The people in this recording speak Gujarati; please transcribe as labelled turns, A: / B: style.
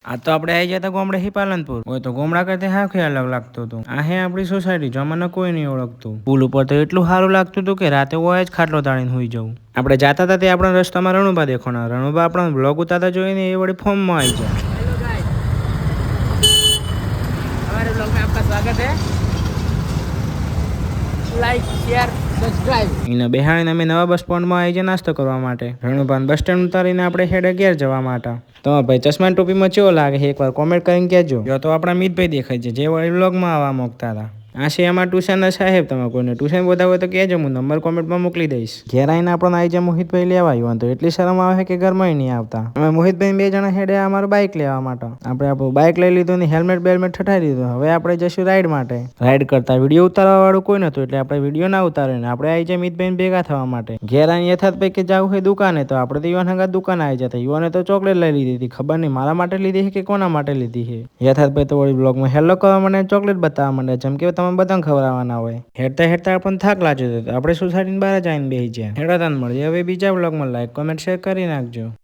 A: આ તો આપણે આવી ગયા હતા ગામડે હી પાલનપુર હોય તો ગામડા કરતા હા ખ્યાલ અલગ લાગતો હતો. આ હે આપણી સોસાયટી જો મને કોઈ નહીં ઓળખતું. પુલ ઉપર તો એટલું સારું લાગતું હતું કે રાતે હોય જ ખાટલો તાળીને હોઈ જવું. આપણે જાતા હતા તે આપણા રસ્તામાં રણુબા દેખોના રણુબા આપણા બ્લોગ ઉતારતા જોઈને એ વળી ફોર્મમાં આવી જાય. हमारे ब्लॉग में आपका स्वागत है. Like share subscribe. એને બેહાડીને અમે નવા બસ સ્ટેન્ડમાં આવી જાય નાસ્તો કરવા માટે. રણુભાન બસ સ્ટેન્ડ ઉતારીને આપણે હેડે ઘેર જવા માટે. તો ભાઈ ચશ્મા ટોપીમાં ચેવો લાગે છે એકવાર કોમેન્ટ કરીને કહેજો. જો તો આપણા મિતભાઈ દેખાય છે જે વળી વ્લોગમાં આવવા માંગતા હતા. આ છે અમારા ટ્યુશનના સાહેબ. તમે કોઈને ટ્યુશન બધા હોય તો કહેજો, હું નંબર કોમેન્ટમાં મોકલી દઈશ. ઘેર આવીને આપણને આવી જાય મોહિતભાઈ લેવા આવ્યો તો એટલી શરમ આવે કે ઘરમાં નહીં આવતા. અમે મોહિતભાઈ બે જણા હેડે અમારું બાઇક લેવા માટે. આપણે આપણું બાઇક લઈ લીધું ને હેલ્મેટ બેલ્મેટ ઠઠાઈ દીધું. હવે આપણે જઈશું રાઈડ માટે. રાઈડ કરતા વિડીયો ઉતારવા વાળું કોઈ નતું એટલે આપણે વિડીયો ના ઉતારે ને આપણે આવી જાય મિતભાઈ ભેગા થવા માટે. ઘેર આવીને યથાર્થભાઈ કે જવું હોય દુકાને તો આપણે તો યુવાન હંગાત દુકાન આવી જતા. યુવાને તો ચોકલેટ લઈ લીધી હતી. ખબર નહીં મારા માટે લીધી છે કે કોના માટે લીધી છે. યથાર્થભાઈ તો વળી બ્લોગમાં હેલો કરવા માટે ચોકલેટ બતાવવા માંડે જેમ કે તમે બધાને ખવડાવવાના હોય. હેડતા હેડતા આપણને થાક લાગ્યો હતો આપણે સોસાયટીની બહાર જ આવીને બેસી જાય. હેડતા મળીએ હવે બીજા બ્લોગમાં. લાઈક કોમેન્ટ શેર કરી નાખજો.